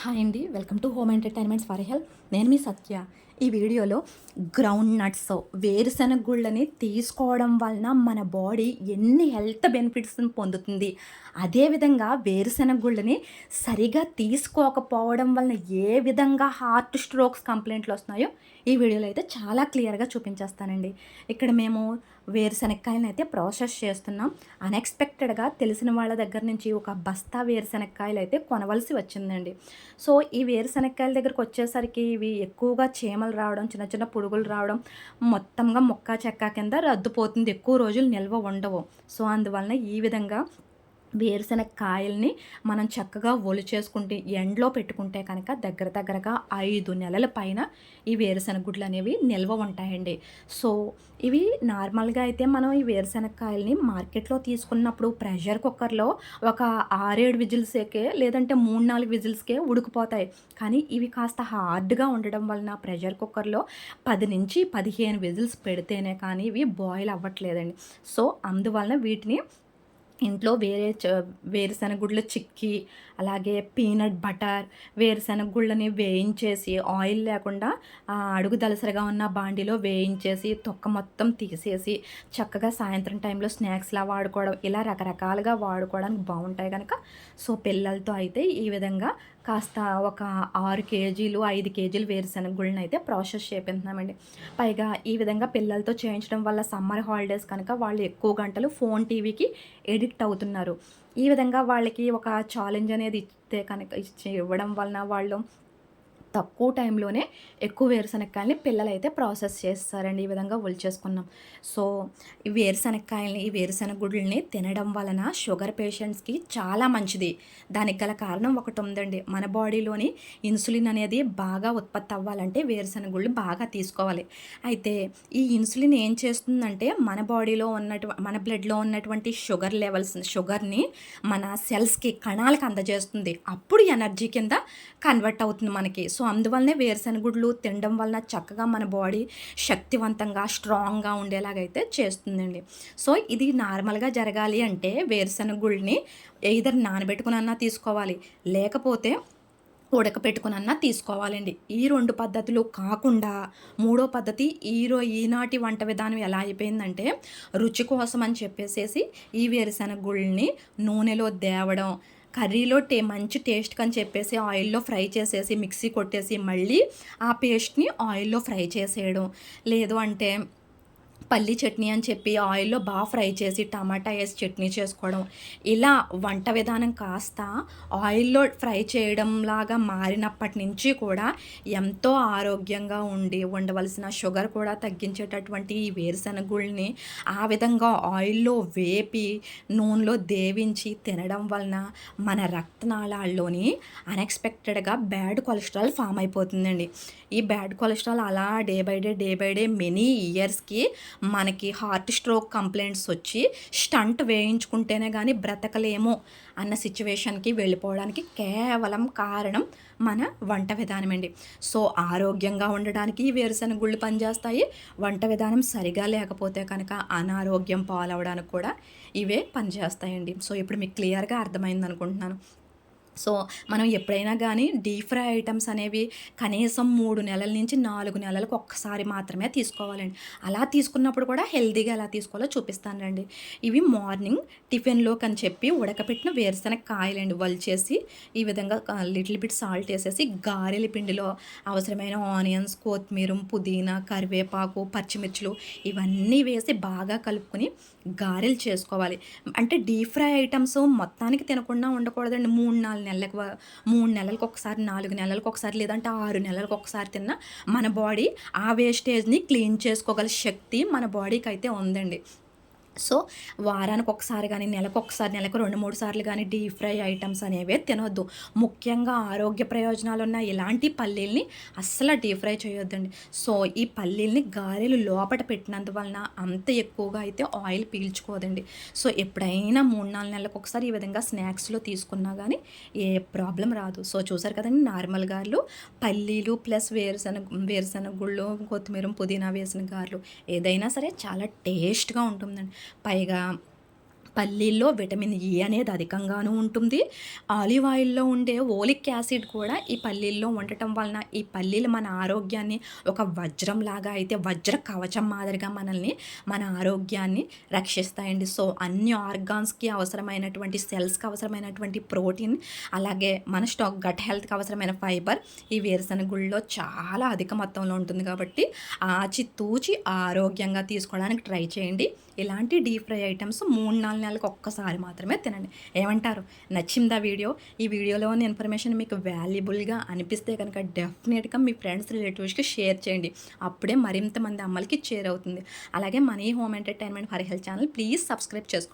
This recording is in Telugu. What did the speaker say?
హాయ్ అండి, welcome to home entertainments for health. నేను మీ సత్య. ఈ వీడియోలో గ్రౌండ్ నట్స్ వేరుశెనగ గుళ్ళని తీసుకోవడం వలన మన బాడీ ఎన్ని హెల్త్ బెనిఫిట్స్ని పొందుతుంది, అదేవిధంగా వేరుశెనగ గుళ్ళని సరిగా తీసుకోకపోవడం వలన ఏ విధంగా హార్ట్ స్ట్రోక్స్ కంప్లైంట్లు వస్తున్నాయో ఈ వీడియోలో అయితే చాలా క్లియర్గా చూపించేస్తానండి. ఇక్కడ మేము వేరుశెనక్కాయలను అయితే ప్రాసెస్ చేస్తున్నాం. అన్ఎక్స్పెక్టెడ్గా తెలిసిన వాళ్ళ దగ్గర నుంచి ఒక బస్తా వేరుశెనక్కాయలు అయితే కొనవలసి వచ్చిందండి. సో ఈ వేరుశెనక్కాయల దగ్గరకు వచ్చేసరికి ఇవి ఎక్కువగా చీమలు రావడం, చిన్న చిన్న పురుగులు రావడం, మొత్తంగా ముక్క చెక్క కింద రద్దుపోతుంది, ఎక్కువ రోజులు నిల్వ ఉండవు. సో అందువలన ఈ విధంగా వేరుశెనగ కాయల్ని మనం చక్కగా చేసుకుంటే ఎండలో పెట్టుకుంటే కనుక దగ్గరగా 5 నెలల పైన ఈ వేరుశెనగ గుడ్లు అనేవి నిల్వ ఉంటాయండి. సో ఇవి నార్మల్గా అయితే మనం ఈ వేరుశెనగ కాయల్ని మార్కెట్లో తీసుకున్నప్పుడు ప్రెషర్ కుక్కర్లో ఒక 6-7 విజిల్సేకే, లేదంటే 3-4 విజిల్స్కే ఉడికిపోతాయి. కానీ ఇవి కాస్త హార్డ్గా ఉండడం వలన ప్రెషర్ కుక్కర్లో 10-15 విజిల్స్ పెడితేనే కానీ ఇవి బాయిల్ అవ్వట్లేదండి. సో అందువలన వీటిని ఇంట్లో వేరుశెనగ గుడ్లు చిక్కీ, అలాగే పీనట్ బటర్, వేరుశెనగ గుళ్ళని వేయించేసి ఆయిల్ లేకుండా అడుగు దలసరిగా ఉన్న బాండీలో వేయించేసి తొక్క మొత్తం తీసేసి చక్కగా సాయంత్రం టైంలో స్నాక్స్లా వాడుకోవడం, ఇలా రకరకాలుగా వాడుకోవడానికి బాగుంటాయి కనుక సో పిల్లలతో అయితే ఈ విధంగా కాస్త ఒక 6 కేజీలు 5 కేజీలు వేరుశెనగ గుళ్ళని అయితే ప్రాసెస్ చేపిస్తున్నామండి. పైగా ఈ విధంగా పిల్లలతో చేయించడం వల్ల సమ్మర్ హాలిడేస్ కనుక వాళ్ళు ఎక్కువ గంటలు ఫోన్ టీవీకి ఎడిక్ట్ అవుతున్నారు. ఈ విధంగా వాళ్ళకి ఒక ఛాలెంజ్ అనేది ఇవ్వడం వలన వాళ్ళు తక్కువ టైంలోనే ఎక్కువ వేరుశెనక్కాయలని పిల్లలైతే ప్రాసెస్ చేస్తారండి. ఈ విధంగా ఒలిచేసుకున్నాం. సో ఈ వేరుశెనగ గుడ్లని తినడం వలన షుగర్ పేషెంట్స్కి చాలా మంచిది. దానికి గల కారణం ఒకటి ఉందండి. మన బాడీలోని ఇన్సులిన్ అనేది బాగా ఉత్పత్తి అవ్వాలంటే వేరుశెనగ గుళ్ళు బాగా తీసుకోవాలి. అయితే ఈ ఇన్సులిన్ ఏం చేస్తుందంటే మన బాడీలో మన బ్లడ్లో ఉన్నటువంటి షుగర్ని మన సెల్స్కి, కణాలకు అందజేస్తుంది. అప్పుడు ఎనర్జీ కింద కన్వర్ట్ అవుతుంది మనకి. సో అందువల్లనే వేరుశెనగ గుడ్లు తినడం వలన చక్కగా మన బాడీ శక్తివంతంగా, స్ట్రాంగ్గా ఉండేలాగైతే చేస్తుందండి. సో ఇది నార్మల్గా జరగాలి అంటే వేరుశెనగ గుళ్ళని ఎయిదర్ నానబెట్టుకునన్నా తీసుకోవాలి, లేకపోతే ఉడకపెట్టుకునన్నా తీసుకోవాలండి. ఈ 2 పద్ధతులు కాకుండా మూడో పద్ధతి ఈనాటి వంట విధానం ఎలా అయిపోయిందంటే, రుచి కోసం అని చెప్పేసేసి ఈ వేరుశెనగ గుళ్ళని నూనెలో దేవడం, కర్రీలో మంచి టేస్ట్ అని చెప్పేసి ఆయిల్లో ఫ్రై చేసేసి మిక్సీ కొట్టేసి మళ్ళీ ఆ పేస్ట్ని ఆయిల్లో ఫ్రై చేసేయడం, లేదు అంటే పల్లి చట్నీ అని చెప్పి ఆయిల్లో బాగా ఫ్రై చేసి టమాటా వేసి చట్నీ చేసుకోవడం, ఇలా వంట విధానం కాస్త ఆయిల్లో ఫ్రై చేయడం లాగా మారినప్పటి నుంచి కూడా ఎంతో ఆరోగ్యంగా ఉండవలసిన షుగర్ కూడా తగ్గించేటటువంటి ఈ వేరుశెనగ గుళ్ళని ఆ విధంగా ఆయిల్లో వేపి నూనెలో దేవించి తినడం వలన మన రక్తనాళాల్లోని అన్ఎక్స్పెక్టెడ్గా బ్యాడ్ కొలెస్ట్రాల్ ఫామ్ అయిపోతుందండి. ఈ బ్యాడ్ కొలెస్ట్రాల్ అలా డే బై డే మెనీ ఇయర్స్కి మనకి హార్ట్ స్ట్రోక్ కంప్లైంట్స్ వచ్చి స్టంట్ వేయించుకుంటేనే కానీ బ్రతకలేము అన్న సిచ్యువేషన్కి వెళ్ళిపోవడానికి కేవలం కారణం మన వంట విధానం అండి. సో ఆరోగ్యంగా ఉండడానికి వేరుశెనగ గుళ్ళు పనిచేస్తాయి. వంట విధానం సరిగా లేకపోతే కనుక అనారోగ్యం పాలవడానికి కూడా ఇవే పనిచేస్తాయండి. సో ఇప్పుడు మీకు క్లియర్గా అర్థమైంది అనుకుంటున్నాను. సో మనం ఎప్పుడైనా కానీ డీప్ ఫ్రై ఐటమ్స్ అనేవి కనీసం 3 నెలల నుంచి 4 నెలలకు ఒక్కసారి మాత్రమే తీసుకోవాలండి. అలా తీసుకున్నప్పుడు కూడా హెల్తీగా ఎలా తీసుకోవాలో చూపిస్తానండి. ఇవి మార్నింగ్ టిఫిన్లోకి అని చెప్పి ఉడకపెట్టిన వేరుశెనగ కాయలండి. వలిచేసి ఈ విధంగా లిటిల్ బిట్ సాల్ట్ వేసేసి గారెల పిండిలో అవసరమైన ఆనియన్స్, కొత్తిమీర, పుదీనా, కరివేపాకు, పచ్చిమిర్చులు ఇవన్నీ వేసి బాగా కలుపుకొని గారెలు చేసుకోవాలి. అంటే డీప్ ఫ్రై ఐటమ్స్ మొత్తానికి తినకుండా ఉండకూడదండి. 3 నెలలకు ఒకసారి, 4 నెలలకు ఒకసారి, లేదంటే 6 నెలలకు ఒకసారి తిన్నా మన బాడీ ఆ వేస్టేజ్ని క్లీన్ చేసుకోగల శక్తి మన బాడీకి అయితే ఉందండి. సో వారానికి ఒకసారి కానీ, నెలకు 2-3 సార్లు కానీ డీప్ ఫ్రై ఐటమ్స్ అనేవే తినొద్దు. ముఖ్యంగా ఆరోగ్య ప్రయోజనాలు ఉన్న ఇలాంటి పల్లీల్ని అస్సలు డీప్ ఫ్రై చేయొద్దండి. సో ఈ పల్లీల్ని గారెలు లోపట పెట్టినందువలన అంత ఎక్కువగా అయితే ఆయిల్ పీల్చుకోదండి. సో ఎప్పుడైనా 3-4 నెలలకు ఒకసారి ఈ విధంగా స్నాక్స్లో తీసుకున్నా కానీ ఏ ప్రాబ్లం రాదు. సో చూసారు కదండి, నార్మల్ గారెలు, పల్లీలు ప్లస్ వేరుశెనగ గుళ్ళు, కొత్తిమీర, పుదీనా వేసిన గారెలు ఏదైనా సరే చాలా టేస్ట్గా ఉంటుందండి. పైగా పల్లీల్లో విటమిన్ ఈ అనేది అధికంగాను ఉంటుంది. ఆలివ్ ఆయిల్‌లో ఉండే ఓలిక్ యాసిడ్ కూడా ఈ పల్లీల్లో ఉండటం వలన ఈ పల్లీలు మన ఆరోగ్యాన్ని ఒక వజ్రంలాగా అయితే వజ్ర కవచం మాదిరిగా మన ఆరోగ్యాన్ని రక్షిస్తాయండి. సో, అన్ని ఆర్గాన్స్‌కి అవసరమైనటువంటి సెల్స్‌కి అవసరమైనటువంటి ప్రోటీన్, అలాగే మన గట్ హెల్త్‌కి అవసరమైన ఫైబర్ ఈ వేరుశెనగ గుళ్ళలో చాలా అధిక మొత్తంలో ఉంటుంది కాబట్టి ఆచితూచి ఆరోగ్యంగా తీసుకోవడానికి ట్రై చేయండి. ఇలాంటి డీప్ ఫ్రై ఐటమ్స్ 3, 4 నెలలకు ఒక్కసారి మాత్రమే తినండి. ఏమంటారు? నచ్చిందా వీడియో? ఈ వీడియోలోని ఇన్ఫర్మేషన్ మీకు వాల్యుబుల్‌గా అనిపిస్తే కనుక డెఫినిట్‌గా మీ ఫ్రెండ్స్, రిలేటివ్స్‌కి షేర్ చేయండి. అప్పుడే మరింత మంది అమ్మలకి చేరువవుతుంది. అలాగే money home entertainment for health channel please subscribe చేసుకోండి.